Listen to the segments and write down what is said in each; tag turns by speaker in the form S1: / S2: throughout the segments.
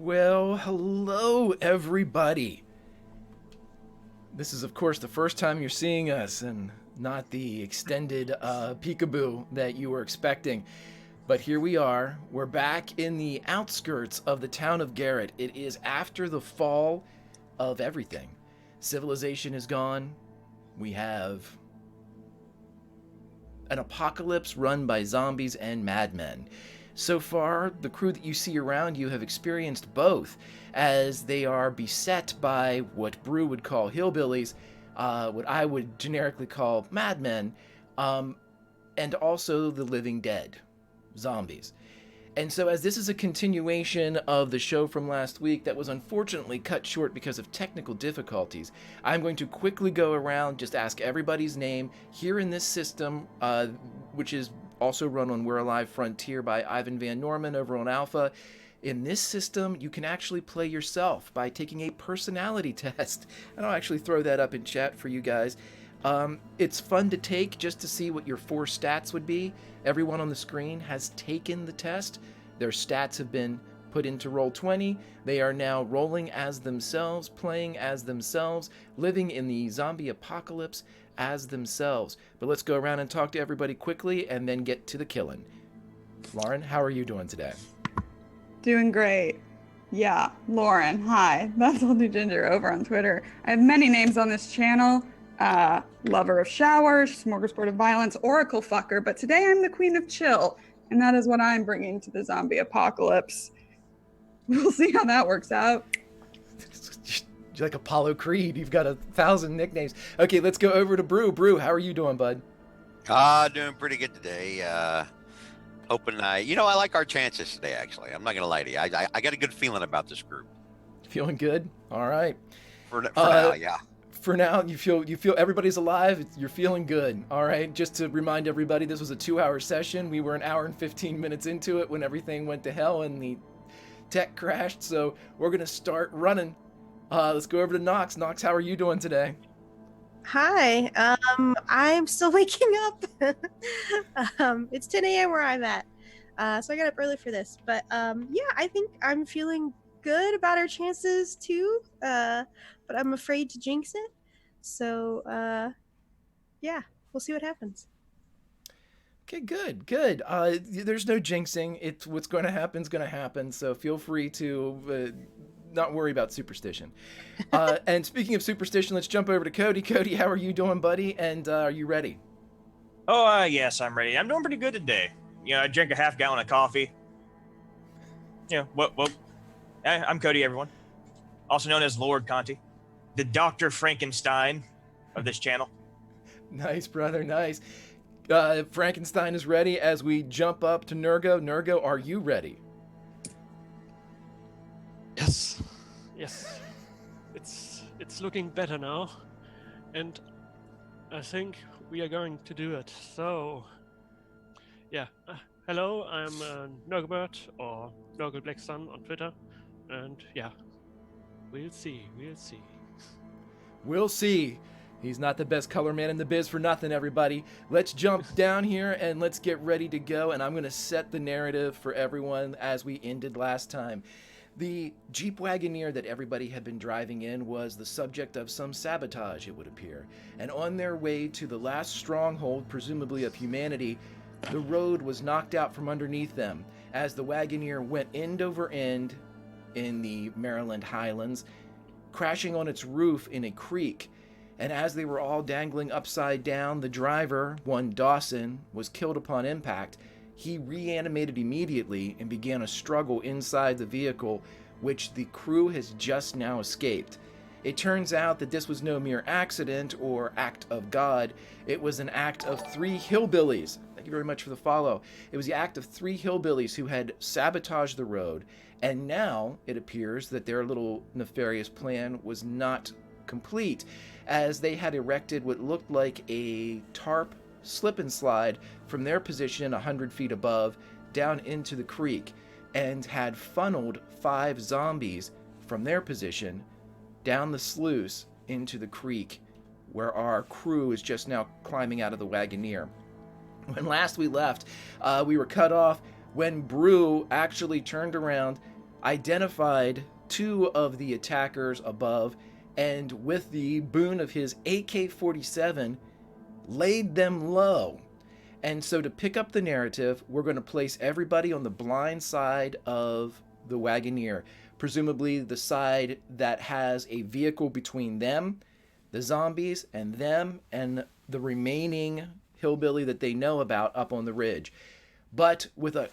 S1: Well, hello, everybody. This is, of course, the first time you're seeing us, and not the extended peekaboo that you were expecting. But here we are. We're back in the outskirts of the town of Garrett. It is after the fall of everything. Civilization is gone. We have an apocalypse run by zombies and madmen. So far, the crew that you see around you have experienced both, as they are beset by what Brew would call hillbillies, what I would generically call madmen, and also the living dead, zombies. And so as this is a continuation of the show from last week that was unfortunately cut short because of technical difficulties, I'm going to quickly go around, just ask everybody's name here in this system, which is also run on We're Alive Frontier by Ivan Van Norman over on Alpha. In this system, you can actually play yourself by taking a personality test. And I'll actually throw that up in chat for you guys. It's fun to take just to see what your 4 stats would be. Everyone on the screen has taken the test. Their stats have been put into Roll20. They are now rolling as themselves, playing as themselves, living in the zombie apocalypse as themselves. But let's go around and talk to everybody quickly and then get to the killing. Lauren, how are you doing today?
S2: Doing great. Yeah, Lauren, hi. That's Old Ginger over on Twitter. I have many names on this channel. Lover of showers, smorgasbord of violence, oracle fucker, but today I'm the queen of chill, and that is what I'm bringing to the zombie apocalypse. We'll see how that works out.
S1: You're like Apollo Creed. You've got 1,000 nicknames. Okay, let's go over to Brew. Brew, how are you doing, bud?
S3: Doing pretty good today. Hoping I like our chances today, actually. I'm not going to lie to you. I got a good feeling about this group.
S1: Feeling good? All right.
S3: For now, yeah.
S1: For now, you feel everybody's alive. You're feeling good. All right. Just to remind everybody, this was a 2-hour session. We were an hour and 15 minutes into it when everything went to hell and the tech crashed. So we're going to start running. Let's go over to Nox. Nox, how are you doing today?
S4: Hi. I'm still waking up. It's 10 a.m. where I'm at. So I got up early for this. But yeah, I think I'm feeling good about our chances too. But I'm afraid to jinx it. So yeah, we'll see what happens.
S1: Okay, good. There's no jinxing. It's what's going to happen is going to happen. So feel free to not worry about superstition. And speaking of superstition, let's jump over to Cody. Cody, how are you doing, buddy? And are you ready?
S5: Oh, yes, I'm ready. I'm doing pretty good today. I drank a half gallon of coffee. I'm Cody, everyone. Also known as Lord Conti, the Dr. Frankenstein of this channel.
S1: Nice, brother, nice. Frankenstein is ready as we jump up to Nurgo. Nurgo, are you ready?
S6: Yes. It's looking better now, and I think we are going to do it. So, yeah. Hello, I'm Nurglebert or Nurgle Black Sun on Twitter, and yeah, we'll see.
S1: We'll see. He's not the best color man in the biz for nothing, everybody. Let's jump down here and let's get ready to go. And I'm going to set the narrative for everyone as we ended last time. The Jeep Wagoneer that everybody had been driving in was the subject of some sabotage, it would appear. And on their way to the last stronghold, presumably of humanity, the road was knocked out from underneath them as the Wagoneer went end over end in the Maryland Highlands, crashing on its roof in a creek. And as they were all dangling upside down, the driver, one Dawson, was killed upon impact. He reanimated immediately and began a struggle inside the vehicle, which the crew has just now escaped. It turns out that this was no mere accident or act of God. It was an act of 3 hillbillies. Thank you very much for the follow. It was the act of 3 hillbillies who had sabotaged the road, and now it appears that their little nefarious plan was not complete, as they had erected what looked like a tarp slip and slide from their position 100 feet above down into the creek, and had funneled 5 zombies from their position down the sluice into the creek, where our crew is just now climbing out of the Wagoneer. When last we left, we were cut off when Brew actually turned around, identified 2 of the attackers above, and with the boon of his AK-47, laid them low. And so to pick up the narrative, we're going to place everybody on the blind side of the Wagoneer, presumably the side that has a vehicle between them, the zombies, and them, and the remaining hillbilly that they know about up on the ridge. But with a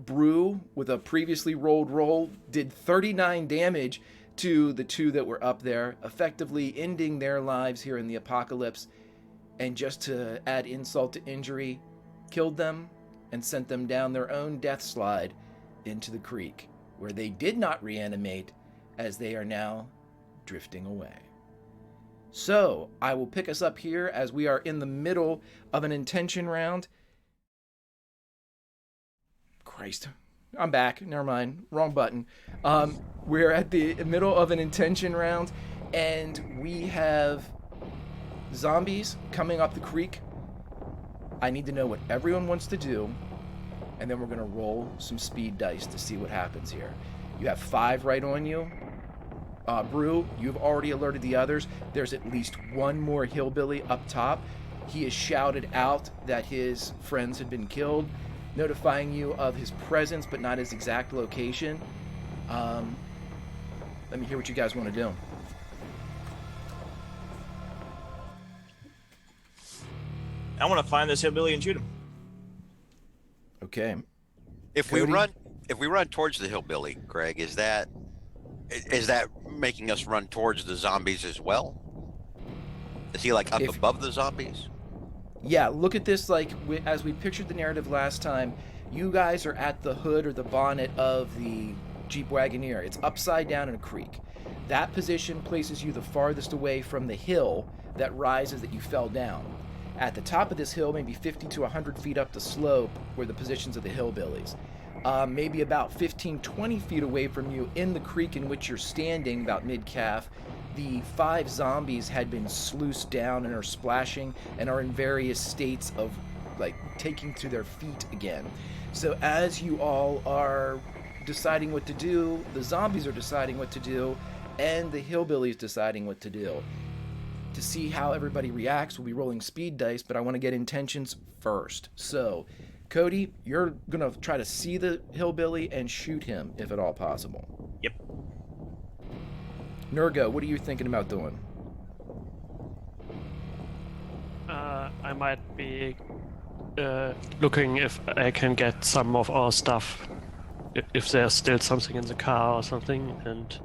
S1: brew with a previously rolled roll did 39 damage to the 2 that were up there, effectively ending their lives here in the apocalypse. And just to add insult to injury, killed them and sent them down their own death slide into the creek, where they did not reanimate, as they are now drifting away. So, I will pick us up here as we are in the middle of an intention round. Christ, I'm back. Never mind. Wrong button. We're at the middle of an intention round, and we have zombies coming up the creek. I need to know what everyone wants to do, and then we're going to roll some speed dice to see what happens here. You have 5 right on you. Brew, you've already alerted the others. There's at least 1 more hillbilly up top. He has shouted out that his friends had been killed, notifying you of his presence but not his exact location. Let me hear what you guys want to do.
S5: I want to find this hillbilly and shoot him.
S1: Okay.
S3: If
S1: Cody?
S3: we run towards the hillbilly, Greg, is that making us run towards the zombies as well? Is he like up above the zombies?
S1: Yeah, look at this like as we pictured the narrative last time. You guys are at the hood or the bonnet of the Jeep Wagoneer. It's upside down in a creek. That position places you the farthest away from the hill that rises that you fell down. At the top of this hill, maybe 50 to 100 feet up the slope, were the positions of the hillbillies. Maybe about 15, 20 feet away from you in the creek in which you're standing, about mid-calf, the 5 zombies had been sluiced down and are splashing and are in various states of, like, taking to their feet again. So as you all are deciding what to do, the zombies are deciding what to do, and the hillbillies deciding what to do. To see how everybody reacts, we'll be rolling speed dice, but I want to get intentions first. So, Cody, you're going to try to see the hillbilly and shoot him, if at all possible.
S5: Yep.
S1: Nurgo, what are you thinking about doing?
S6: I might be looking if I can get some of our stuff, if there's still something in the car or something, and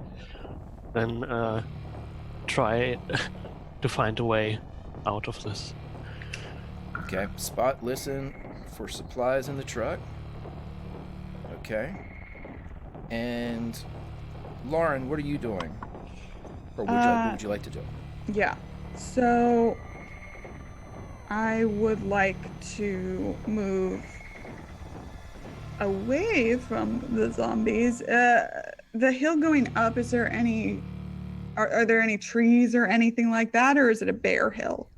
S6: then try to find a way out of this.
S1: Okay, spot listen for supplies in the truck. Okay. And Lauren, what are you doing? Or what would you like to do?
S2: Yeah. So I would like to move away from the zombies. The hill going up, is there any are there any trees or anything like that, or is it a bare hill?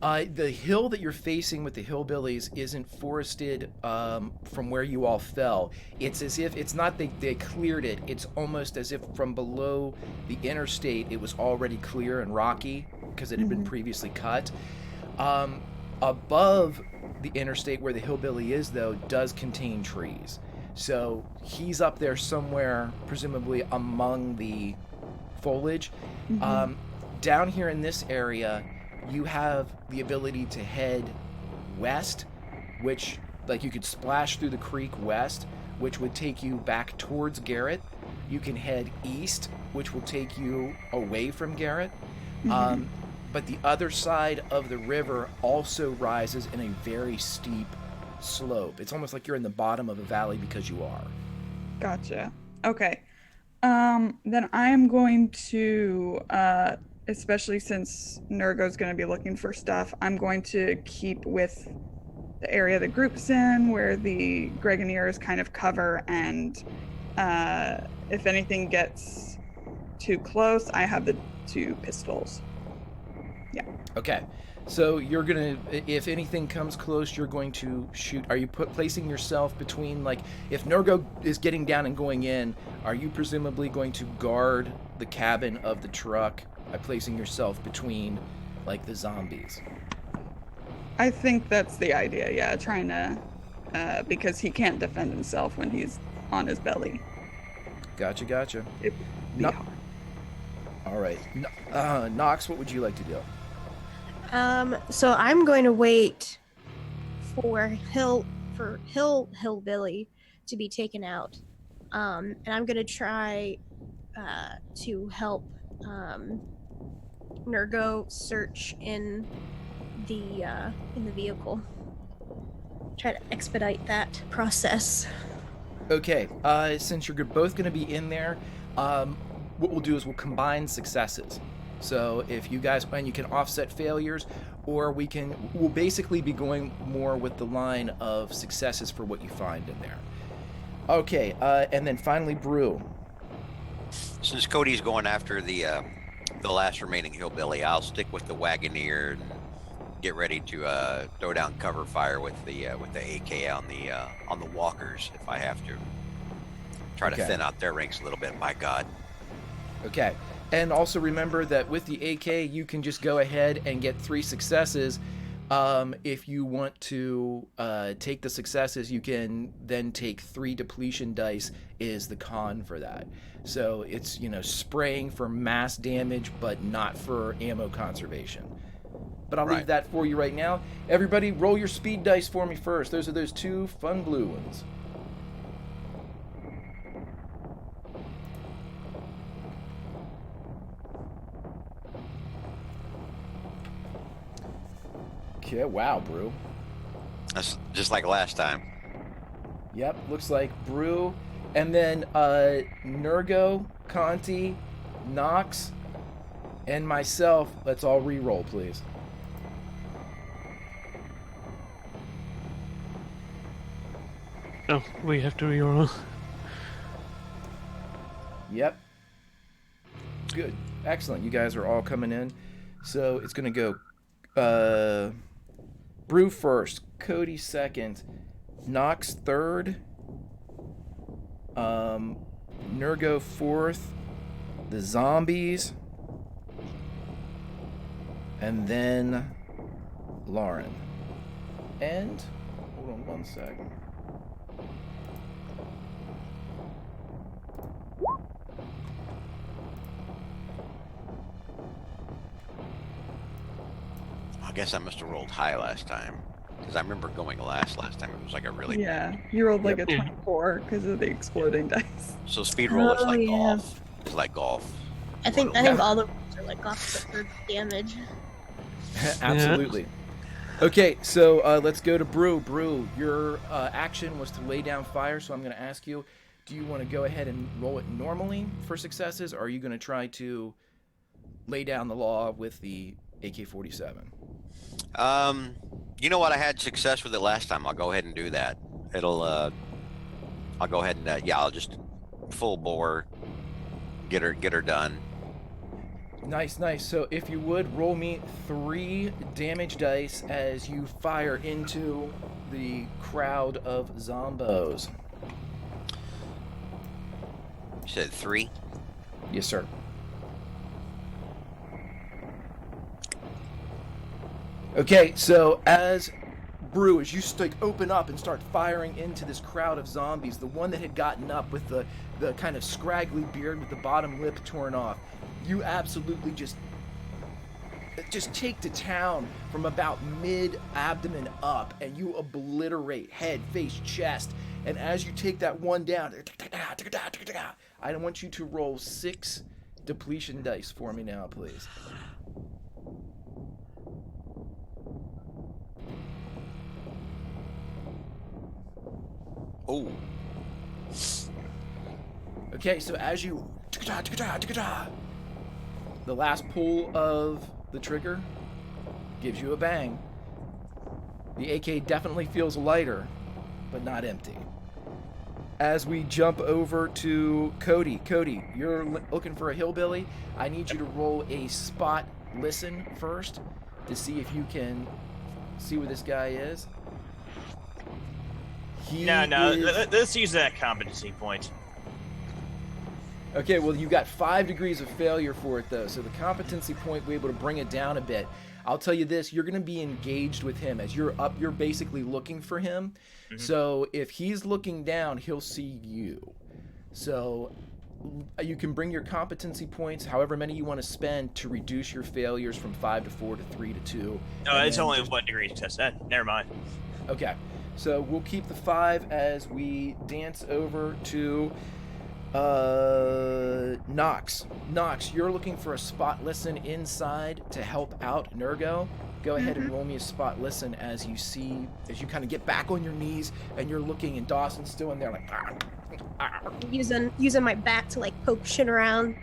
S1: The hill that you're facing with the hillbillies isn't forested from where you all fell. It's as if, it's not they cleared it, it's almost as if from below the interstate it was already clear and rocky because it had been previously cut. Above the interstate where the hillbilly is, though, does contain trees. So he's up there somewhere, presumably among the foliage. Down here in this area, you have the ability to head west, which, like, you could splash through the creek west, which would take you back towards Garrett. You can head east, which will take you away from Garrett. But the other side of the river also rises in a very steep slope. It's almost like you're in the bottom of a valley because you are.
S2: Gotcha. Okay. Then I am going to, especially since Nurgo's going to be looking for stuff, I'm going to keep with the area the group's in, where the Wagoneers kind of cover, and if anything gets too close, I have the 2 pistols. Yeah.
S1: Okay. So you're gonna, if anything comes close, you're going to shoot. Are you placing yourself between, like, if Nurgo is getting down and going in, are you presumably going to guard the cabin of the truck by placing yourself between, like, the zombies?
S2: I think that's the idea, yeah, trying to, because he can't defend himself when he's on his belly.
S1: Gotcha.
S2: It'd be hard.
S1: All right. Nox, what would you like to do?
S4: So I'm going to wait for Hillbilly to be taken out. And I'm going to try to help Nurgo search in the vehicle. Try to expedite that process.
S1: Okay, since you're both going to be in there, what we'll do is we'll combine successes. So if you guys, and you can offset failures, or we'll basically be going more with the line of successes for what you find in there. Okay, and then finally, Brew.
S3: Since Cody's going after the last remaining hillbilly, I'll stick with the Wagoneer and get ready to throw down cover fire with the AK on the walkers if I have to. Try to thin out their ranks a little bit. My God.
S1: Okay, and also remember that with the AK, you can just go ahead and get 3 successes. If you want to take the successes, you can then take 3 depletion dice is the con for that. So it's, spraying for mass damage, but not for ammo conservation. But I'll leave that for you right now. Everybody, roll your speed dice for me first. Those are those 2 fun blue ones. Okay, wow, Brew.
S3: That's just like last time.
S1: Yep, looks like Brew. And then Nurgo, Conti, Nox, and myself. Let's all re-roll, please.
S6: No, we have to reroll.
S1: Yep. Good. Excellent. You guys are all coming in. So it's going to go Brew first, Cody second, Nox third, Nurgo fourth, the zombies, and then Lauren. And, hold on one second.
S3: I guess I must have rolled high last time, because I remember going last time. It was like a really...
S2: Yeah, you rolled like a 24 because of the exploding dice.
S3: So speed roll is like golf. It's like golf.
S4: I think all the rules are like golf but for damage.
S1: Absolutely. Okay, so let's go to Brew. Brew, your action was to lay down fire, so I'm going to ask you, do you want to go ahead and roll it normally for successes, or are you going to try to lay down the law with the AK-47?
S3: You know what? I had success with it last time. I'll go ahead and do that. I'll go ahead and I'll just full bore get her done.
S1: Nice. So if you would, roll me 3 damage dice as you fire into the crowd of zombos.
S3: You said 3?
S1: Yes, sir. Okay, so as Brew, as you open up and start firing into this crowd of zombies, the one that had gotten up with the kind of scraggly beard with the bottom lip torn off, you absolutely just take to town from about mid-abdomen up, and you obliterate head, face, chest. And as you take that one down, I want you to roll 6 depletion dice for me now, please.
S3: Oh.
S1: Okay, so as you... The last pull of the trigger gives you a bang. The AK definitely feels lighter, but not empty. As we jump over to Cody. Cody, you're looking for a hillbilly. I need you to roll a spot listen first. to see if you can see where this guy is.
S5: No. Let's use that competency point.
S1: Okay, well, you got 5 degrees of failure for it, though, so the competency point, we're able to bring it down a bit. I'll tell you this, you're going to be engaged with him. As you're up, you're basically looking for him. Mm-hmm. So if he's looking down, he'll see you. So you can bring your competency points, however many you want to spend, to reduce your failures from 5 to 4 to 3 to 2.
S5: No, it's only 1 degree test. Never mind.
S1: Okay, so we'll keep the 5 as we dance over to Nox. Nox, you're looking for a spot listen inside to help out Nurgo. Go ahead and roll me a spot listen as you kind of get back on your knees and you're looking, and Dawson's still in there like
S4: using my bat to like poke shit around,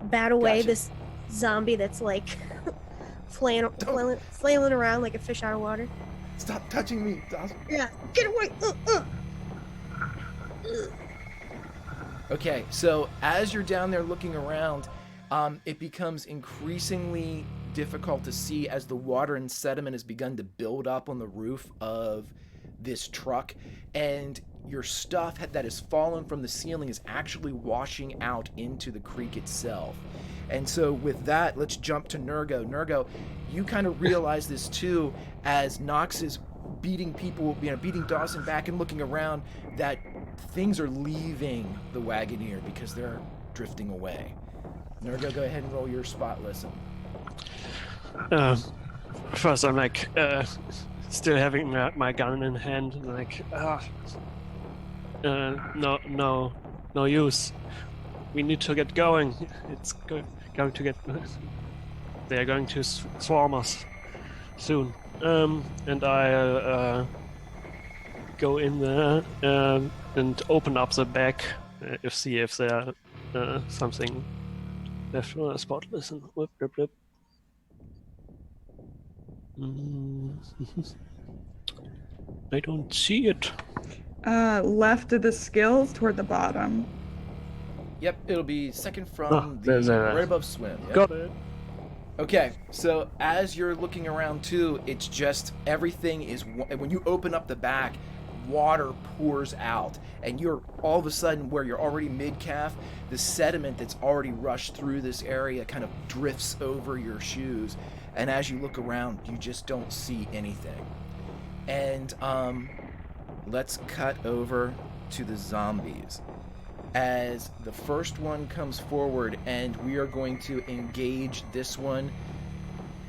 S4: bat away this zombie that's like flailing around like a fish out of water.
S1: Stop touching me, Dawson.
S4: Yeah, get away.
S1: Okay, so as you're down there looking around, it becomes increasingly difficult to see as the water and sediment has begun to build up on the roof of this truck, and your stuff that has fallen from the ceiling is actually washing out into the creek itself. And so with that, let's jump to Nurgo. Nurgo, you kind of realize this too, as Nox is beating Dawson back and looking around, that things are leaving the Wagoneer because they're drifting away. Nurgo, go ahead and roll your spot listen.
S6: First, I'm like, still having my gun in hand, and like, no use. We need to get going. It's going to get. They are going to swarm us soon. And I go in there and open up the back, see if there something left on a spot listen. Whip. I don't see it.
S2: Left of the skills toward the bottom.
S1: Yep, it'll be second from right above swim. Yep.
S6: Got it.
S1: Okay, so as you're looking around too, it's just everything is, when you open up the back, water pours out, and you're all of a sudden where you're already mid-calf, the sediment that's already rushed through this area kind of drifts over your shoes, and as you look around, you just don't see anything. And let's cut over to the zombies. As the first one comes forward, and we are going to engage this one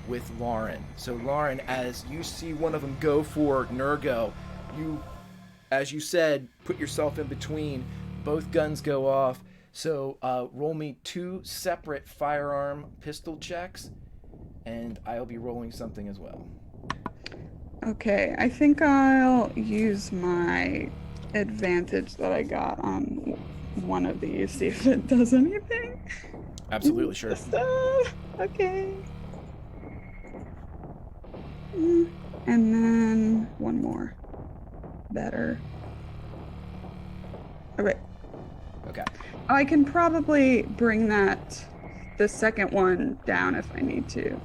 S1: with Lauren. So Lauren, as you see one of them go for Nurgo, you, as you said, put yourself in between. Both guns go off. So roll me 2 separate firearm pistol checks, and I'll be rolling something as well.
S2: Okay, I think I'll use my advantage that I got on one of these, see if it does anything.
S1: Absolutely, sure.
S2: Okay. And then one more. Better. Okay. I can probably bring the second one down if I need to.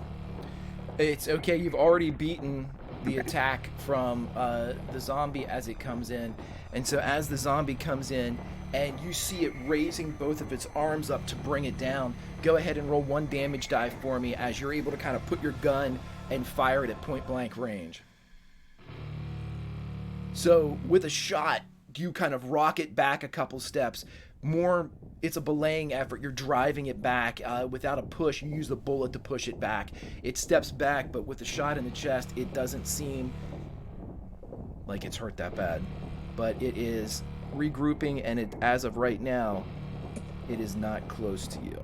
S1: It's okay, you've already beaten the attack from the zombie as it comes in. And so as the zombie comes in, and you see it raising both of its arms up to bring it down, go ahead and roll 1 damage die for me as you're able to kind of put your gun and fire it at point blank range. So with a shot, you kind of rock it back a couple steps. It's a belaying effort. You're driving it back without a push. You use the bullet to push it back. It steps back, but with a shot in the chest, it doesn't seem like it's hurt that bad. But it is regrouping, and as of right now, it is not close to you.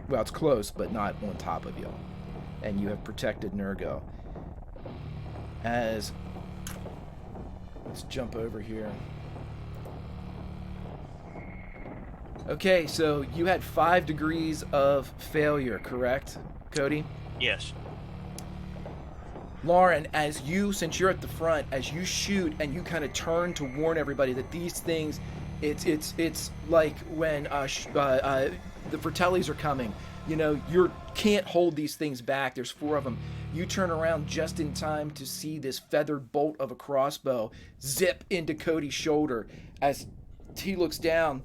S1: Well, it's close, but not on top of you. And you have protected Nurgo. Let's jump over here. Okay, so you had 5 degrees of failure, correct, Cody?
S5: Yes.
S1: Lauren, since you're at the front, as you shoot and you kind of turn to warn everybody that these things, it's like when the Fratellis are coming. You know, you can't hold these things back. There's 4 of them. You turn around just in time to see this feathered bolt of a crossbow zip into Cody's shoulder as he looks down,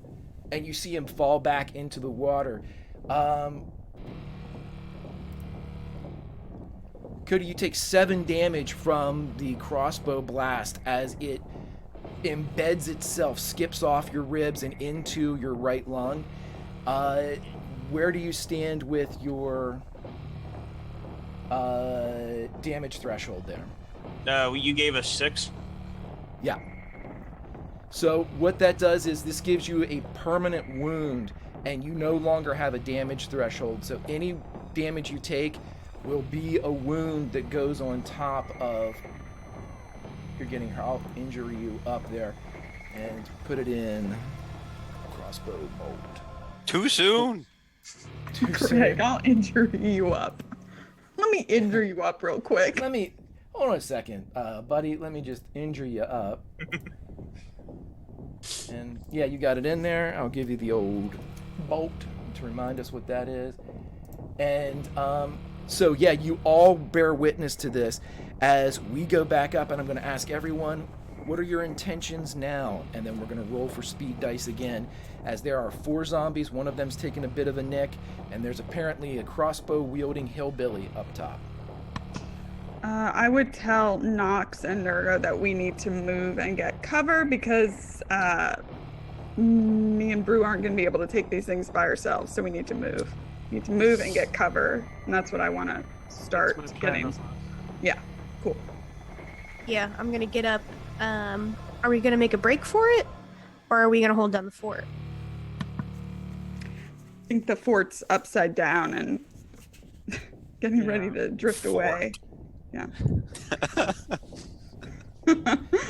S1: and you see him fall back into the water. Cody, you take 7 damage from the crossbow blast as it embeds itself, skips off your ribs and into your right lung. Where do you stand with your damage threshold there?
S5: You gave us 6.
S1: Yeah. So what that does is this gives you a permanent wound, and you no longer have a damage threshold. So any damage you take will be a wound that goes on top of. You're getting her. I'll injure you up there, and put it in crossbow mode.
S3: Too soon.
S1: Too
S2: Greg,
S1: soon.
S2: I'll injure you up. Let me injure you up real quick.
S1: Hold on a second, buddy. Let me just injure you up. And yeah, you got it in there. I'll give you the old bolt to remind us what that is. And so yeah, you all bear witness to this as we go back up, and I'm going to ask everyone, what are your intentions now? And then we're going to roll for speed dice again, as there are 4 zombies. One of them's taking a bit of a nick, and there's apparently a crossbow-wielding hillbilly up top.
S2: I would tell Nox and Nurga that we need to move and get cover because me and Brew aren't going to be able to take these things by ourselves, so we need to move. We need to move and get cover, and that's what I want to start
S6: That's my plan
S2: getting.
S6: as well.
S2: Yeah, cool.
S4: Yeah, I'm gonna get up. Are we gonna make a break for it, or are we gonna hold down the fort?
S2: I think the fort's upside down and getting ready to drift away. Yeah.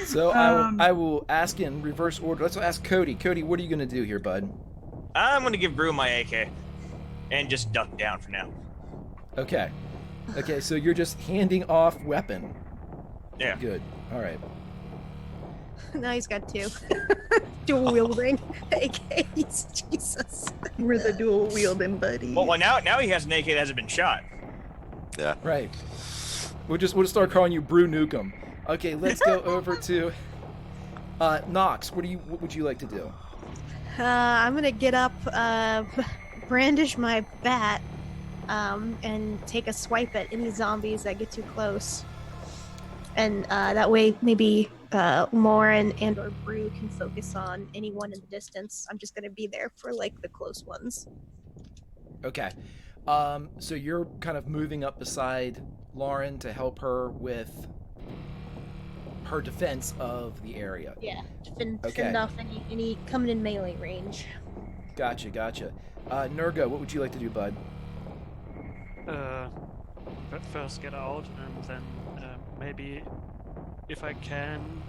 S1: So I will ask in reverse order. Let's ask Cody. Cody, what are you going to do here, bud?
S5: I'm gonna give Brew my AK, and just duck down for now.
S1: Okay. Okay, so you're just handing off weapon.
S5: Yeah.
S1: Good. All right.
S4: Now he's got 2. Dual wielding AKs. Jesus.
S2: We're the dual wielding buddies.
S5: Well, now he has an AK that hasn't been shot.
S3: Yeah.
S1: Right. We'll just start calling you Brew Nukem. Okay, let's go over to Nox. What would you like to do?
S4: I'm gonna get up, brandish my bat, and take a swipe at any zombies that get too close. And that way, maybe Lauren and or Brew can focus on anyone in the distance. I'm just gonna be there for like the close ones.
S1: Okay. So you're kind of moving up beside Lauren to help her with her defense of the area.
S4: Yeah, to fend
S1: Okay.
S4: off any coming in melee range.
S1: Gotcha. Nurga, what would you like to do, bud?
S6: First get out, and then maybe if I can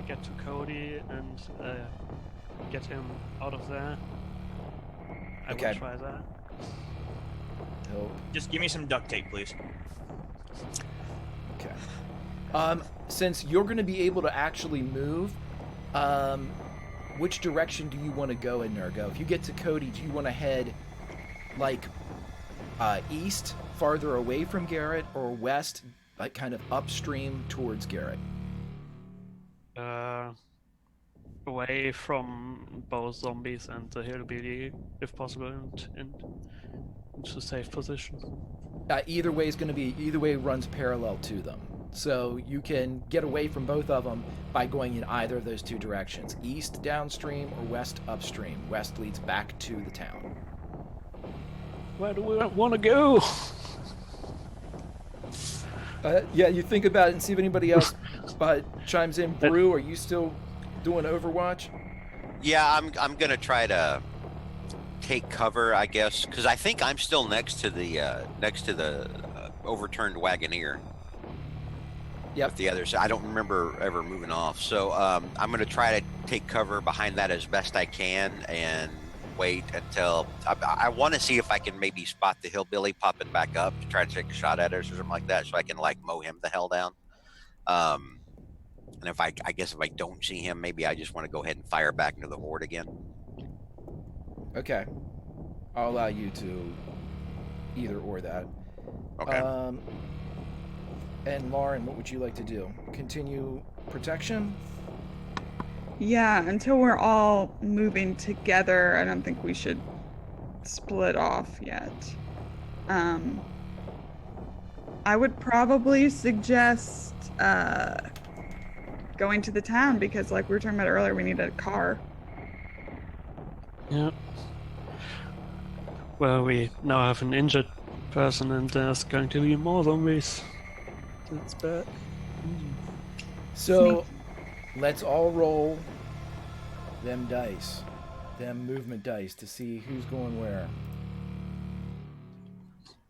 S6: get to Cody and get him out of there. I
S1: Okay.
S6: will try that.
S1: Help.
S5: Just give me some duct tape, please.
S1: Okay. Since you're going to be able to actually move, which direction do you want to go in, Nurgo? If you get to Cody, do you want to head like east, farther away from Garrett, or west, like kind of upstream towards Garrett?
S6: Away from both zombies and the hillbilly, if possible, and into a safe position.
S1: Either way runs parallel to them. So you can get away from both of them by going in either of those 2 directions. East downstream or west upstream. West leads back to the town.
S6: Where do we want to go?
S1: Yeah, you think about it and see if anybody else chimes in. Brew, are you still doing Overwatch?
S3: Yeah, I'm gonna try to take cover, I guess, because I think I'm still next to the overturned Wagoneer.
S1: Yep.
S3: With the others, I don't remember ever moving off. So I'm gonna try to take cover behind that as best I can and wait until I want to see if I can maybe spot the hillbilly popping back up to try to take a shot at us or something like that, so I can like mow him the hell down. And if I guess if I don't see him, maybe I just want to go ahead and fire back into the horde again.
S1: Okay. I'll allow you to either or that.
S3: Okay.
S1: And Lauren, what would you like to do? Continue protection?
S2: Yeah, until we're all moving together, I don't think we should split off yet. I would probably suggest going to the town because, like we were talking about earlier, we need a car.
S6: Yeah. Well, we now have an injured person, and there's going to be more zombies. That's bad.
S1: So, let's all roll them dice. Them movement dice to see who's going where.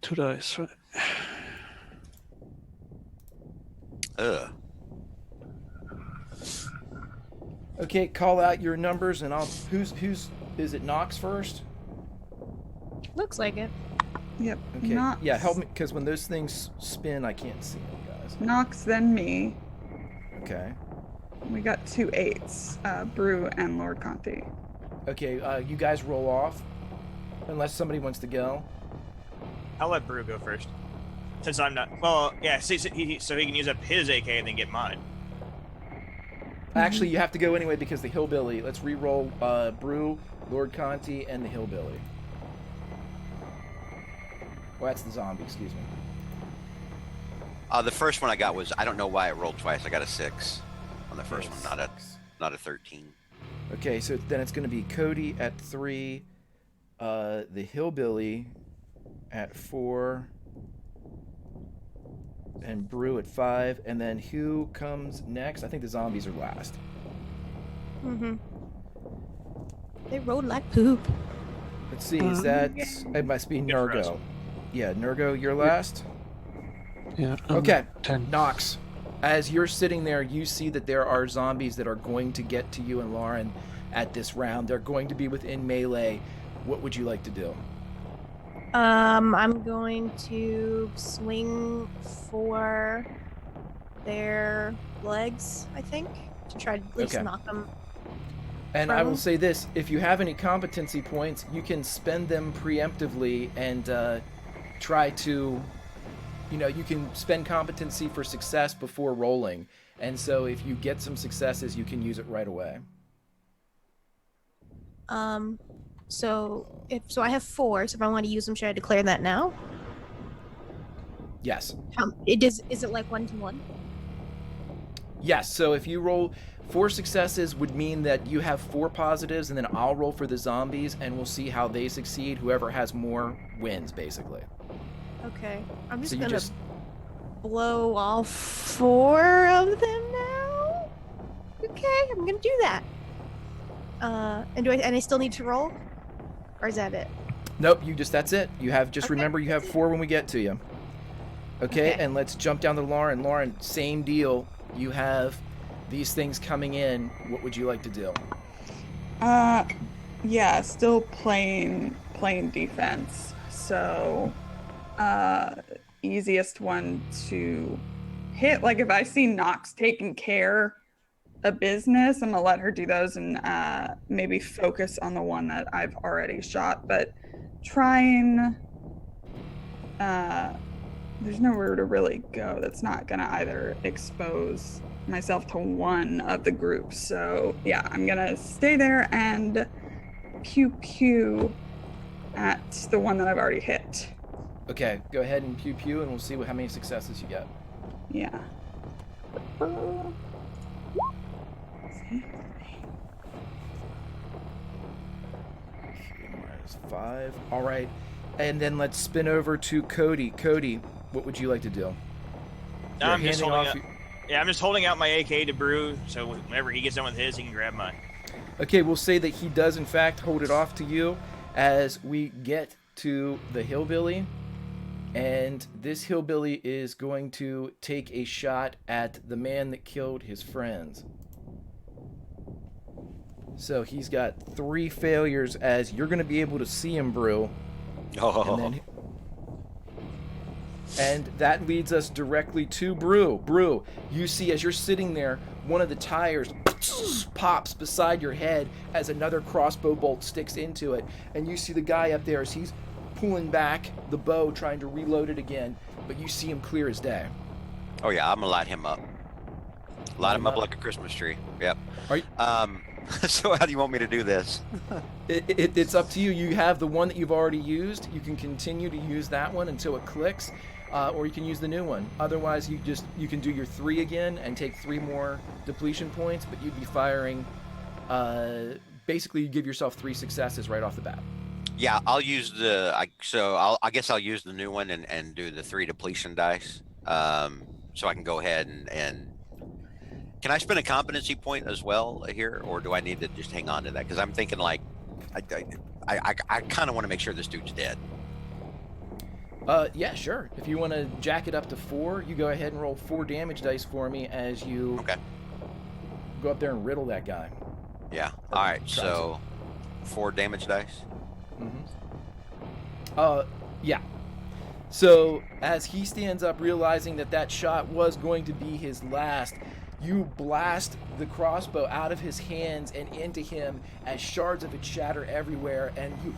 S6: 2 dice, right?
S3: Ugh.
S1: Okay, call out your numbers and I'll... Who's is it Nox first?
S4: Looks like it.
S2: Yep.
S1: Okay.
S2: Nox,
S1: Yeah, help me, because when those things spin, I can't see them, guys.
S2: Nox, then me.
S1: Okay.
S2: We got 2 8s, Brew and Lord Conti.
S1: Okay, you guys roll off. Unless somebody wants to go.
S5: I'll let Brew go first. Since I'm not... Well, yeah, so he can use up his AK and then get mine.
S1: Actually, you have to go anyway because the hillbilly... Let's re-roll Brew, Lord Conti, and the hillbilly. Well, that's the zombie, excuse me.
S3: The first one I got was, I don't know why I rolled twice. I got a 6 on the first one, not a 13.
S1: Okay, so then it's going to be Cody at 3, the hillbilly at 4, and Brew at 5, and then who comes next? I think the zombies are last.
S4: Mm-hmm. They rolled like poop.
S1: Let's see, is that... It must be
S5: Good for us.
S1: Nurgo. Yeah, Nurgo, you're last?
S6: Yeah.
S1: Okay,
S6: 10.
S1: Nox, as you're sitting there, you see that there are zombies that are going to get to you and Lauren at this round. They're going to be within melee. What would you like to do?
S4: I'm going to swing for their legs, I think, to try to at least
S1: Okay.
S4: knock them.
S1: And I will
S4: Prone?
S1: say this, if you have any competency points, you can spend them preemptively and try to, you can spend competency for success before rolling. And so if you get some successes, you can use it right away.
S4: So I have 4. So if I want to use them, should I declare that now?
S1: Yes.
S4: Is it like 1-to-1?
S1: Yes, so if you roll 4 successes would mean that you have 4 positives, and then I'll roll for the zombies, and we'll see how they succeed. Whoever has more wins, basically.
S4: Okay. I'm just
S1: So you
S4: gonna
S1: just...
S4: blow all 4 of them now. Okay, I'm gonna do that. And I still need to roll? Or is that it?
S1: Nope, that's it. You have, just
S4: Okay,
S1: remember you have
S4: that's it.
S1: 4 when we get to you. Okay,
S4: Okay.
S1: and let's jump down to Lauren. Lauren, same deal. You have these things coming in. What would you like to do?
S2: Yeah, still playing defense. So, easiest one to hit. Like if I see Nox taking care of business, I'm gonna let her do those and maybe focus on the one that I've already shot. But trying, there's nowhere to really go. That's not gonna either expose myself to one of the groups. So yeah, I'm gonna stay there and pew at the one that I've already hit.
S1: Okay, go ahead and pew, and we'll see how many successes you get.
S2: Yeah.
S1: -5. All right, and then let's spin over to Cody. Cody, what would you like to do? You're
S5: I'm just
S1: handing
S5: holding
S1: off
S5: out. Yeah, I'm just holding out my AK to Brew, so whenever he gets done with his, he can grab mine.
S1: Okay, we'll say that he does in fact hold it off to you as we get to the hillbilly. And this hillbilly is going to take a shot at the man that killed his friends. So he's got 3 failures as you're going to be able to see him, Brew.
S3: Oh.
S1: And that leads us directly to Brew. Brew, you see as you're sitting there, one of the tires pops beside your head as another crossbow bolt sticks into it. And you see the guy up there as he's pulling back the bow, trying to reload it again, but you see him clear as day.
S3: Oh yeah, I'm gonna light him up. Light him up like a Christmas tree. Yep.
S1: Are you,
S3: So how do you want me to do this?
S1: it's up to you. You have the one that you've already used. You can continue to use that one until it clicks, or you can use the new one. Otherwise, you can do your 3 again and take 3 more depletion points, but you'd be firing. Basically, you give yourself 3 successes right off the bat.
S3: Yeah, I'll use I guess I'll use the new one and do the 3 depletion dice. So I can go ahead and can I spend a competency point as well here, or do I need to just hang on to that? Because I'm thinking like I kind of want to make sure this dude's dead.
S1: Yeah, sure. If you want to jack it up to 4, you go ahead and roll 4 damage dice for me as you go up there and riddle that guy.
S3: Yeah. All right. So 4 damage dice.
S1: Yeah. So as he stands up, realizing that shot was going to be his last, you blast the crossbow out of his hands and into him as shards of it shatter everywhere, and you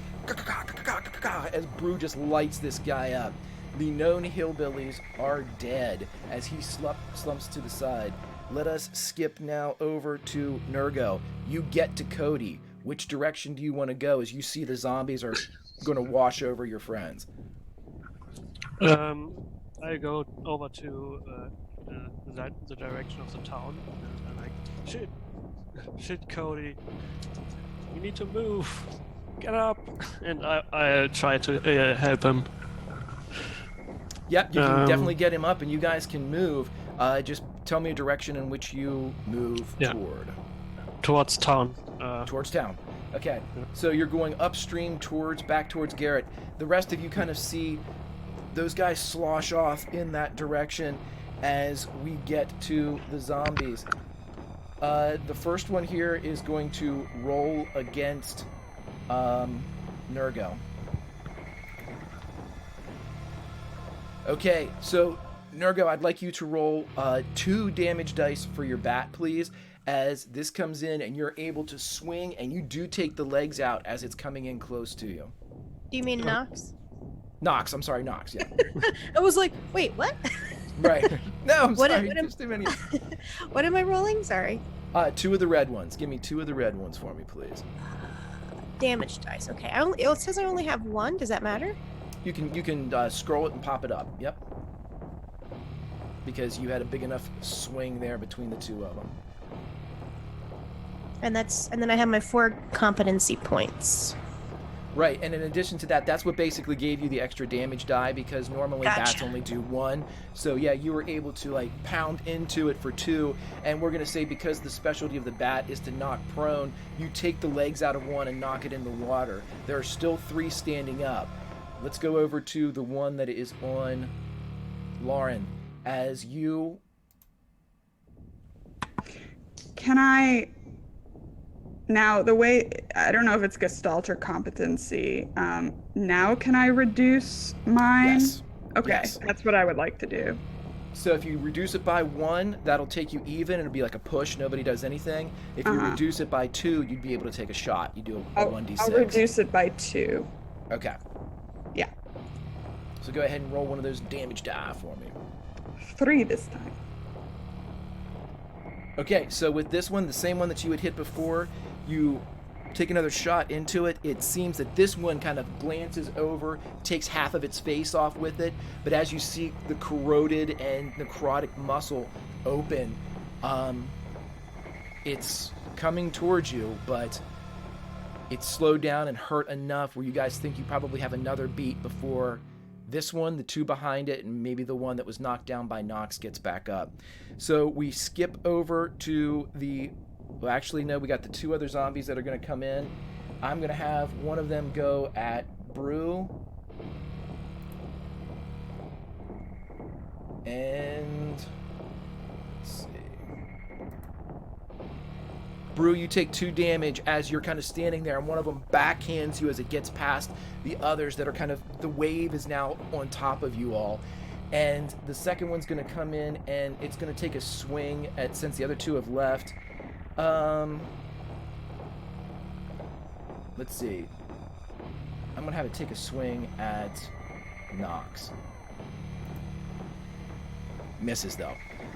S1: as Brew just lights this guy up. The known hillbillies are dead as he slumps to the side. Let us skip now over to Nurgo. You get to Cody. Which direction do you want to go as you see the zombies are going to wash over your friends?
S6: I go over to the direction of the town. And I'm like, shit, Cody, you need to move. Get up. And I try to help him.
S1: Yep, you can definitely get him up, and you guys can move. Just tell me a direction in which you move toward.
S6: Towards town.
S1: Towards town. Okay, so you're going upstream back towards Garrett. The rest of you kind of see those guys slosh off in that direction as we get to the zombies. The first one here is going to roll against Nurgo. Okay, so Nurgo, I'd like you to roll 2 damage dice for your bat, please, as this comes in and you're able to swing, and you do take the legs out as it's coming in close to you.
S4: Do you mean Nox?
S1: Nox, yeah.
S4: I was like, wait, what?
S1: Right. No, I'm
S4: What
S1: sorry.
S4: am-
S1: Just too many.
S4: What am I rolling? Sorry.
S1: 2 of the red ones. Give me 2 of the red ones for me, please.
S4: Damage dice. Okay. It says I only have 1. Does that matter?
S1: You can scroll it and pop it up. Yep. Because you had a big enough swing there between the 2 of them.
S4: And then I have my 4 competency points.
S1: Right, and in addition to that, that's what basically gave you the extra damage die, because normally bats only do 1. So yeah, you were able to like pound into it for 2, and we're gonna say because the specialty of the bat is to knock prone, you take the legs out of one and knock it in the water. There are still 3 standing up. Let's go over to the one that is on Lauren. As you...
S2: Can I... Now, the way... I don't know if it's Gestalt or competency. Now can I reduce mine?
S1: Yes.
S2: Okay,
S1: Yes.
S2: that's what I would like to do.
S1: So if you reduce it by 1, that'll take you even. It'll be like a push. Nobody does anything. If you reduce it by 2, you'd be able to take a shot. You do a 1d6.
S2: I'll reduce it by 2.
S1: Okay.
S2: Yeah.
S1: So go ahead and roll one of those damage die for me.
S2: 3 this time.
S1: Okay, so with this one, the same one that you had hit before, you take another shot into it. It seems that this one kind of glances over, takes half of its face off with it, but as you see the corroded and necrotic muscle open, it's coming towards you, but it's slowed down and hurt enough where you guys think you probably have another beat before this one, the 2 behind it, and maybe the one that was knocked down by Nox gets back up. So we skip over to the... Well, actually, no, we got the 2 other zombies that are going to come in. I'm going to have one of them go at Brew. And... let's see. Brew, you take 2 damage as you're kind of standing there, and one of them backhands you as it gets past the others that are kind of... The wave is now on top of you all. And the second one's going to come in, and it's going to take a swing at... Since the other 2 have left... let's see. I'm going to have it take a swing at Nox. Misses, though.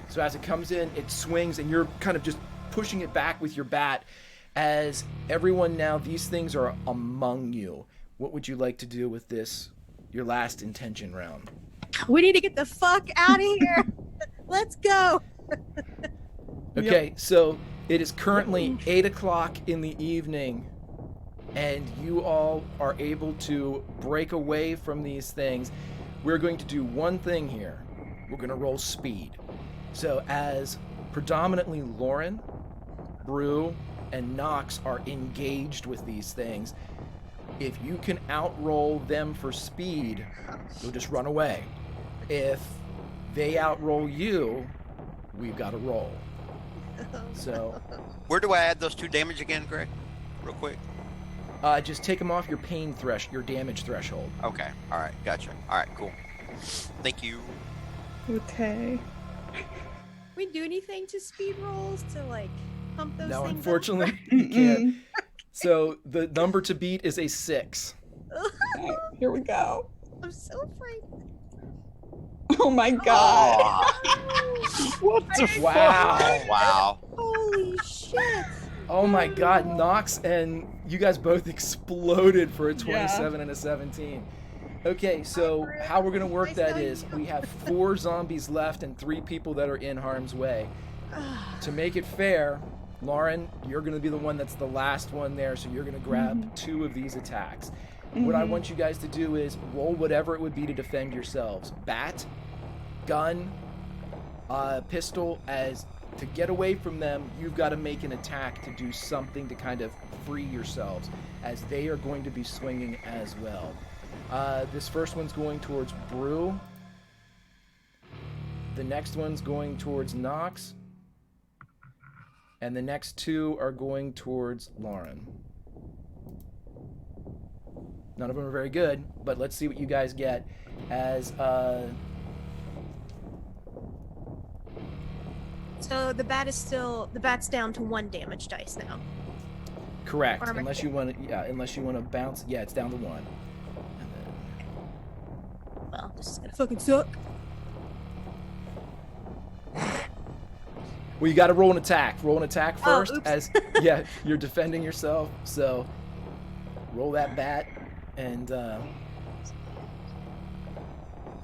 S1: So as it comes in, it swings, and you're kind of just pushing it back with your bat. As everyone now, these things are among you. What would you like to do with this, your last intention round?
S4: We need to get the fuck out of here. Let's go.
S1: Okay, so it is currently 8 o'clock in the evening, and you all are able to break away from these things. We're going to do one thing here. We're going to roll speed. So as predominantly Lauren, Brew, and Nox are engaged with these things, if you can outroll them for speed, you'll just run away. If they outroll you, we've got to roll. So
S3: Where do I add those 2 damage again, Greg? Real quick.
S1: just take them off your your damage threshold.
S3: Okay. All right. Gotcha. All right. Cool. Thank you.
S2: Okay.
S4: We do anything to speed rolls to like pump those
S1: No,
S4: things
S1: unfortunately, you can't. So the number to beat is a 6.
S2: Alright, here we go.
S4: I'm so afraid.
S2: Oh my god.
S6: What the
S1: Wow.
S3: Oh, wow.
S4: Holy shit.
S1: Oh my god, Nox and you guys both exploded for a 27 and a 17. Okay, so how we're going to work that is we have 4 zombies left and 3 people that are in harm's way. To make it fair, Lauren, you're going to be the one that's the last one there, so you're going to grab 2 of these attacks. What I want you guys to do is roll whatever it would be to defend yourselves. Bat, gun, pistol. As to get away from them, you've got to make an attack to do something to kind of free yourselves, as they are going to be swinging as well. This first one's going towards Brew. The next one's going towards Nox. And the next 2 are going towards Lauren. None of them are very good, but let's see what you guys get. As
S4: So the bat's down to 1 damage dice now.
S1: correct,
S4: Or am I
S1: unless you want to bounce. Yeah, it's down to 1. And then,
S4: Well, this is gonna fucking suck.
S1: well, you got to roll an attack. Roll an attack first,
S4: oops.
S1: as yeah, you're defending yourself. So roll that bat, and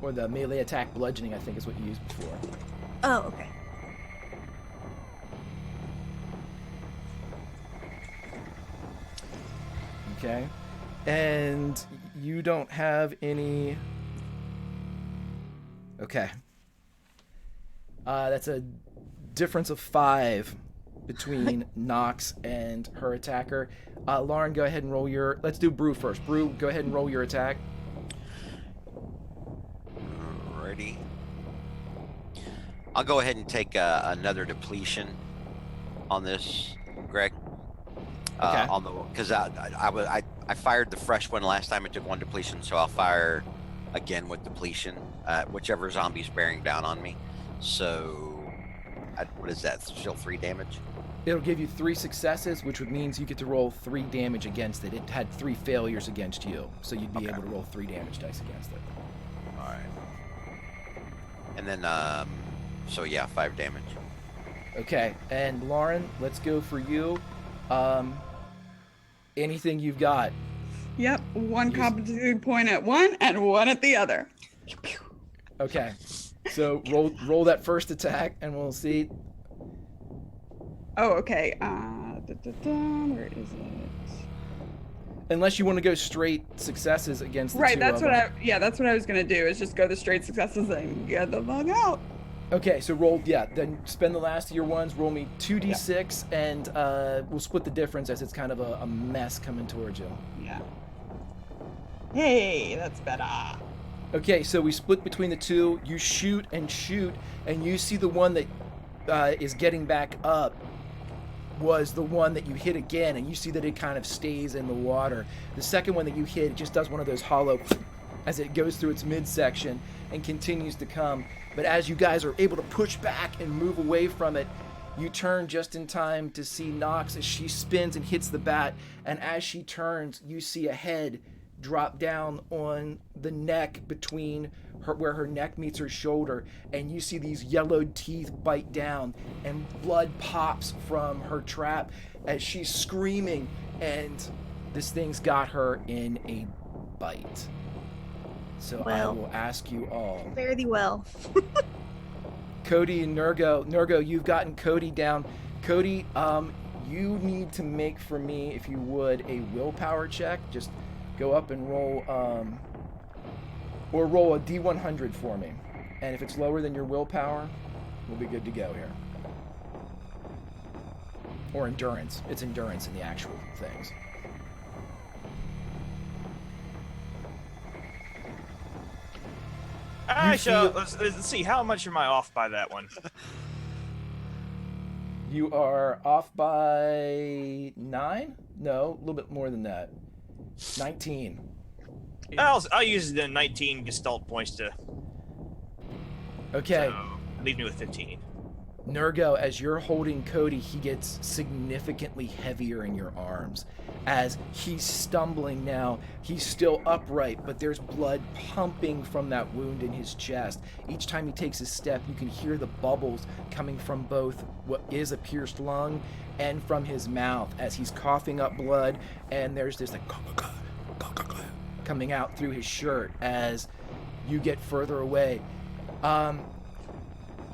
S1: or the melee attack bludgeoning, I think is what you used before.
S4: Oh, okay.
S1: Okay, and you don't have any. Okay. That's a difference of 5 between Nox and her attacker. Lauren, go ahead and roll your. Let's do Brew first. Brew, go ahead and roll your attack.
S3: Alrighty. I'll go ahead and take another depletion on this, Greg.
S1: Okay.
S3: On the because I fired the fresh one last time. It took 1 depletion, so I'll fire again with depletion. Whichever zombie's bearing down on me. So, what is that? Still 3 damage.
S1: It'll give you 3 successes, which would means you get to roll 3 damage against it. It had 3 failures against you, so you'd be able to roll 3 damage dice against it.
S3: All right. And then, so yeah, 5 damage.
S1: Okay, and Lauren, let's go for you. Anything you've got.
S2: Yep, 1 competency point at one and 1 at the other.
S1: Okay, so roll that first attack, and we'll see.
S2: Oh, okay. Where is it?
S1: Unless you want to go straight successes against the 2
S2: Right, that's
S1: of
S2: what
S1: them.
S2: that's what I was gonna do. Is just go the straight successes and get the fuck out.
S1: Okay, so roll, then spend the last of your ones, roll me 2d6, and we'll split the difference as it's kind of a mess coming towards you.
S2: Yeah. Hey, that's better.
S1: Okay, so we split between the 2. You shoot, and you see the one that is getting back up was the one that you hit again, and you see that it kind of stays in the water. The second one that you hit just does one of those hollow as it goes through its midsection and continues to come. But as you guys are able to push back and move away from it, you turn just in time to see Nox as she spins and hits the bat, and as she turns, you see a head drop down on the neck between her, where her neck meets her shoulder, and you see these yellowed teeth bite down, and blood pops from her trap as she's screaming, and this thing's got her in a bite. So I
S4: Well.
S1: will ask you all.
S4: Fare thee well.
S1: Cody and Nurgo, you've gotten Cody down. Cody, you need to make for me, if you would, a willpower check. Just go up and roll, or roll a D100 for me. And if it's lower than your willpower, we'll be good to go here. Or endurance. It's endurance in the actual things.
S5: Alright, so let's see. How much am I off by that one?
S1: You are off by 9? No, a little bit more than that. 19.
S5: I'll use the 19 Gestalt points to.
S1: Okay.
S5: So, leave me with 15.
S1: Nurgo, as you're holding Cody, he gets significantly heavier in your arms. As he's stumbling now, he's still upright, but there's blood pumping from that wound in his chest. Each time he takes a step, you can hear the bubbles coming from both what is a pierced lung and from his mouth as he's coughing up blood, and there's this like coming out through his shirt as you get further away.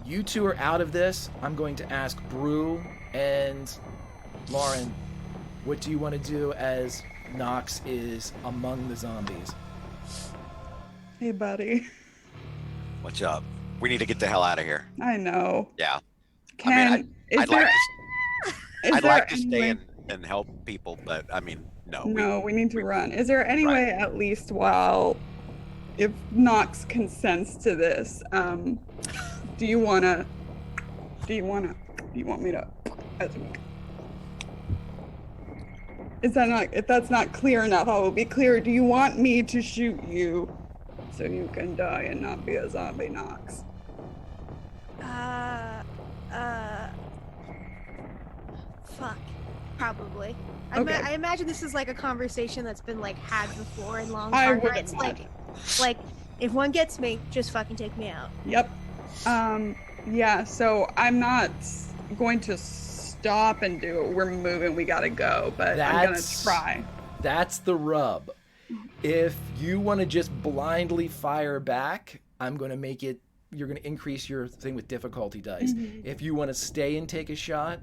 S1: You two are out of this. I'm going to ask Brew and Lauren, what do you want to do as Nox is among the zombies?
S2: Hey, buddy.
S3: What's up? We need to get the hell out of here.
S2: I know.
S3: Yeah.
S2: Ken,
S3: I'd like to stay
S2: any
S3: and help people, but I mean, no.
S2: No, we need to run. Is there any way, at least while, if Nox consents to this, do you want me to, is that not, if that's not clear enough, I will be clear. Do you want me to shoot you so you can die and not be a zombie, Nox?
S4: Fuck. Probably.
S2: Okay.
S4: I imagine this is like a conversation that's been like had before in long
S2: I
S4: term.
S2: would
S4: It's
S2: imagine.
S4: like, if one gets me, just fucking take me out.
S2: Yep. Yeah, so I'm not going to stop and do it. We're moving, we gotta go, but I'm gonna try.
S1: That's the rub. If you want to just blindly fire back, I'm going to make it, you're going to increase your thing with difficulty dice.
S2: Mm-hmm.
S1: If you want to stay and take a shot,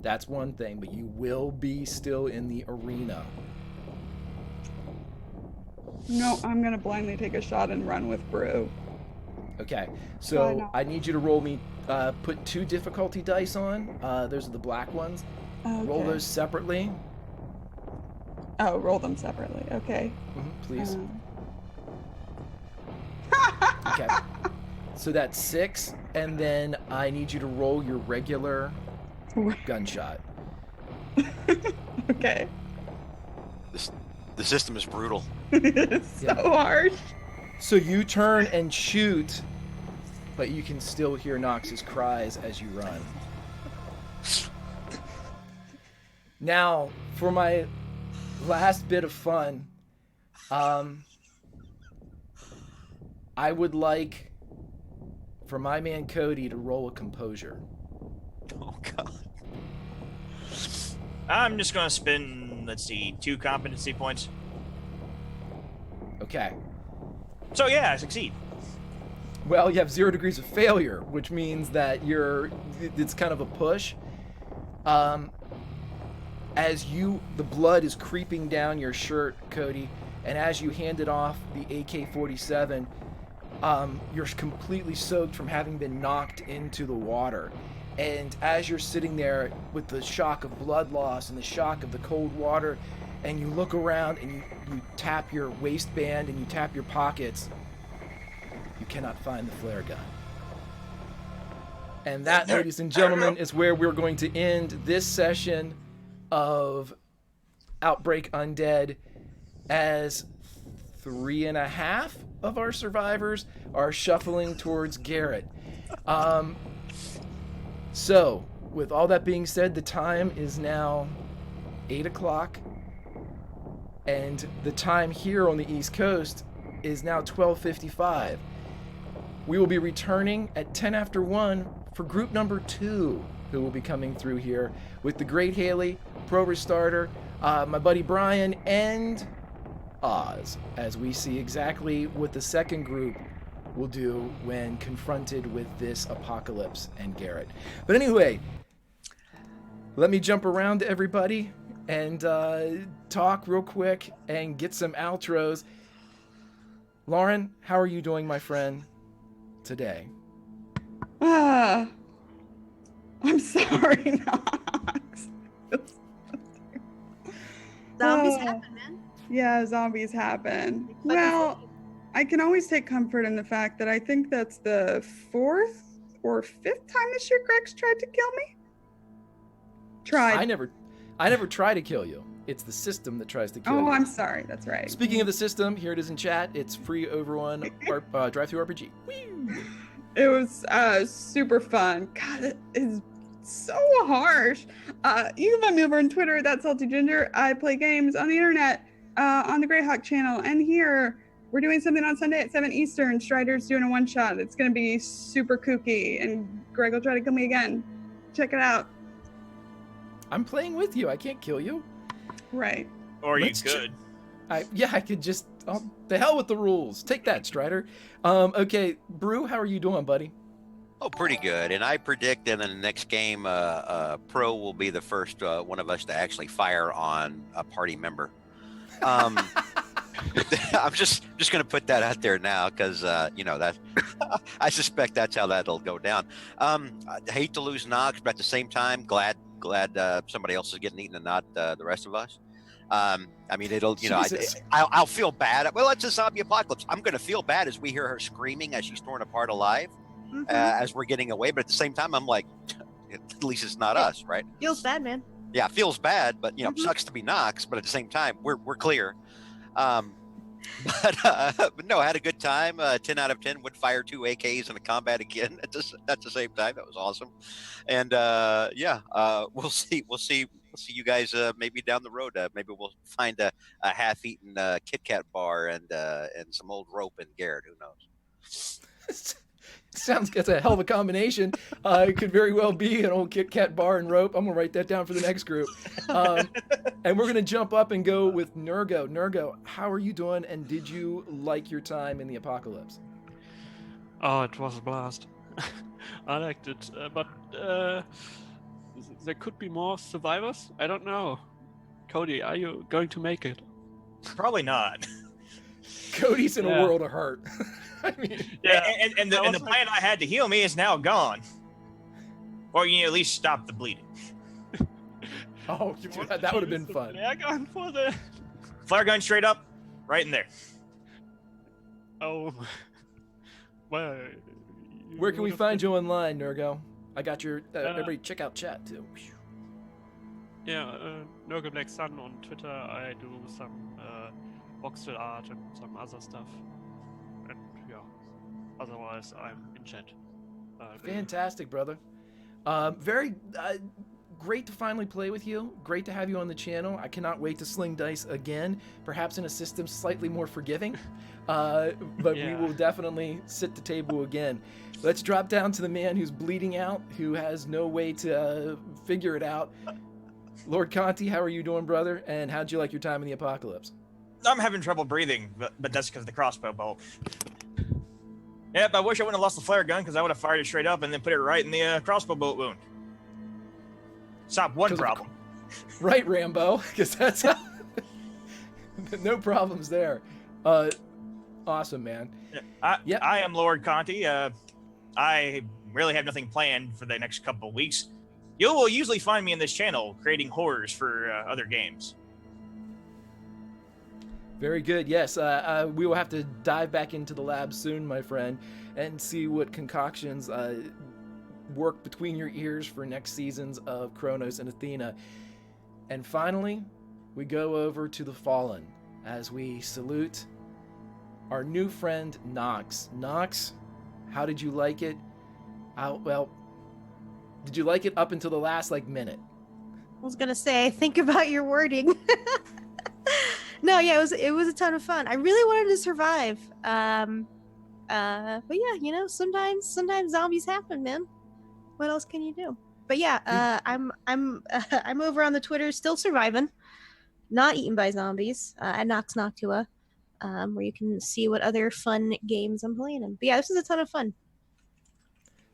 S1: that's one thing, but you will be still in the arena.
S2: No, I'm gonna blindly take a shot and run with Brew.
S1: Okay, so I need you to roll me, put 2 difficulty dice on. Those are the black ones.
S2: Okay.
S1: Roll those separately.
S2: Oh, roll them separately. Okay.
S1: Please. Okay. So that's 6, and then I need you to roll your regular gunshot.
S2: Okay.
S3: The system is brutal.
S2: It's so hard.
S1: So you turn and shoot, but you can still hear Nox's cries as you run. Now, for my last bit of fun, I would like for my man Cody to roll a composure.
S3: Oh god.
S5: I'm just gonna spend, let's see, 2 competency points.
S1: Okay.
S5: So yeah, I succeed.
S1: Well, you have 0 degrees of failure, which means that it's kind of a push. As the blood is creeping down your shirt, Cody, and as you hand it off the AK-47, you're completely soaked from having been knocked into the water. And as you're sitting there with the shock of blood loss and the shock of the cold water, and you look around and you tap your waistband and you tap your pockets, you cannot find the flare gun. And that, ladies and gentlemen, is where we're going to end this session of Outbreak Undead, as 3.5 of our survivors are shuffling towards Garrett. So, with all that being said, the time is now 8 o'clock. And the time here on the East Coast is now 12:55. We will be returning at 10 after 1 for group number 2, who will be coming through here with the great Haley, Pro Restarter, my buddy Brian, and Oz, as we see exactly what the second group will do when confronted with this apocalypse and Garrett. But anyway, let me jump around to everybody and talk real quick and get some outros. Lauren, how are you doing, my friend, today?
S2: I'm sorry, Knox.
S4: Zombies
S2: Oh.
S4: happen, man.
S2: Yeah, zombies happen.
S4: Fucking
S2: Well, I can always take comfort in the fact that I think that's the 4th or 5th time this year Greg's tried to kill me.
S1: I never try to kill you. It's the system that tries to kill you.
S2: Oh, I'm sorry. That's right.
S1: Speaking of the system, here it is in chat. It's free over on Drive-Thru RPG. Whee!
S2: It was super fun. God, it is so harsh. You can find me over on Twitter. That's Salty Ginger. I play games on the internet, on the Greyhawk channel, and here we're doing something on Sunday at 7 Eastern. Strider's doing a one-shot. It's gonna be super kooky, and Greg will try to kill me again. Check it out.
S1: I'm playing with you. I can't kill you.
S2: Right.
S5: Or
S1: Let's
S5: you could.
S1: I could just... Oh, the hell with the rules. Take that, Strider. Okay, Brew, how are you doing, buddy?
S3: Oh, pretty good. And I predict that in the next game, Pro will be the first one of us to actually fire on a party member. I'm just going to put that out there now because, that I suspect that's how that'll go down. I hate to lose Knox, but at the same time, glad somebody else is getting eaten and not the rest of us. I mean, it'll, I'll feel bad. Well, it's a zombie apocalypse. I'm going to feel bad as we hear her screaming as she's torn apart alive, as we're getting away. But at the same time, I'm like, at least it's not us, right?
S4: Feels bad, man.
S3: Yeah, feels bad, but sucks to be Knox. But at the same time, we're clear. But no, I had a good time. 10 out of 10 would fire 2 AKs in a combat again at the same time. That was awesome. And we'll see you guys maybe down the road. Maybe we'll find a half-eaten Kit Kat bar and some old rope in Garrett. Who knows?
S1: Sounds like a hell of a combination. It could very well be an old Kit Kat bar and rope. I'm going to write that down for the next group. And we're going to jump up and go with Nurgo. Nurgo, how are you doing, and did you like your time in the apocalypse?
S6: Oh, it was a blast. I liked it, but there could be more survivors. I don't know. Cody, are you going to make it?
S5: Probably not.
S1: Cody's in a world of hurt. I mean,
S5: yeah, and the plan I had to heal me is now gone. Or you at least stop the bleeding.
S1: Oh, that would have been fun.
S6: Flare gun for the
S5: flare gun straight up, right in there.
S6: Oh, well.
S1: Where can we find you online, Nurgo? I got your everybody check out chat too.
S6: Yeah, Nurgo Black Sun on Twitter. I do some voxel art and some other stuff. And yeah, otherwise I'm in chat.
S1: Fantastic, brother. Very great to finally play with you. Great to have you on the channel. I cannot wait to sling dice again, perhaps in a system slightly more forgiving. But we will definitely sit the table again. Let's drop down to the man who's bleeding out, who has no way to figure it out. Lord Conti, how are you doing, brother? And how'd you like your time in the apocalypse?
S5: I'm having trouble breathing, but that's because of the crossbow bolt. Yep, I wish I wouldn't have lost the flare gun because I would have fired it straight up and then put it right in the crossbow bolt wound. Stop one problem.
S1: Right, Rambo, because that's no problems there. Awesome, man.
S5: I am Lord Conti. I really have nothing planned for the next couple of weeks. You will usually find me in this channel creating horrors for other games.
S1: Very good. Yes, we will have to dive back into the lab soon, my friend, and see what concoctions work between your ears for next seasons of Kronos and Athena. And finally, we go over to the Fallen as we salute our new friend, Nox. Nox, how did you like it? Well, did you like it up until the last, minute?
S4: I was gonna say, think about your wording. No, yeah, it was a ton of fun. I really wanted to survive. But yeah, you know, sometimes zombies happen, man. What else can you do? But yeah, I'm over on the Twitter, still surviving, not eaten by zombies, at Nox Noctua, where you can see what other fun games I'm playing in. But yeah, this is a ton of fun.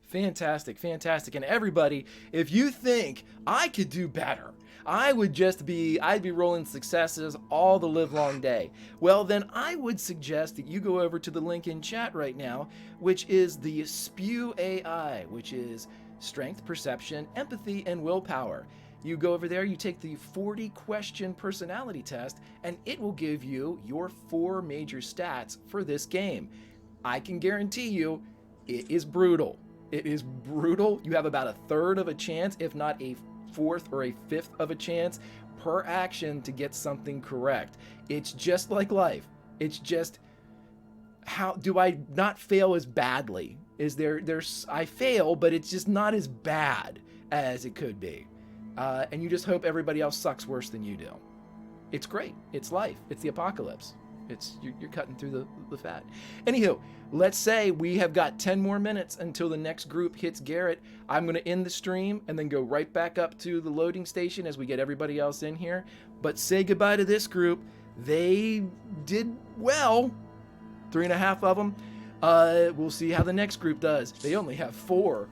S1: Fantastic, fantastic. And everybody, if you think I could do better, I'd be rolling successes all the live long day. Well, then I would suggest that you go over to the link in chat right now, which is the SPEW AI, which is strength, perception, empathy, and willpower. You go over there, you take the 40-question personality test, and it will give you your 4 major stats for this game. I can guarantee you, it is brutal. It is brutal. You have about a third of a chance, if not a fourth or a fifth of a chance per action to get something correct. It's just like life. It's just, how do I not fail as badly? I fail, but it's just not as bad as it could be. And you just hope everybody else sucks worse than you do. It's great. It's life. It's the apocalypse. You're cutting through the fat. Anywho, let's say we have got 10 more minutes until the next group hits Garrett. I'm going to end the stream and then go right back up to the loading station as we get everybody else in here. But say goodbye to this group. They did well. 3.5 of them. We'll see how the next group does. They only have 4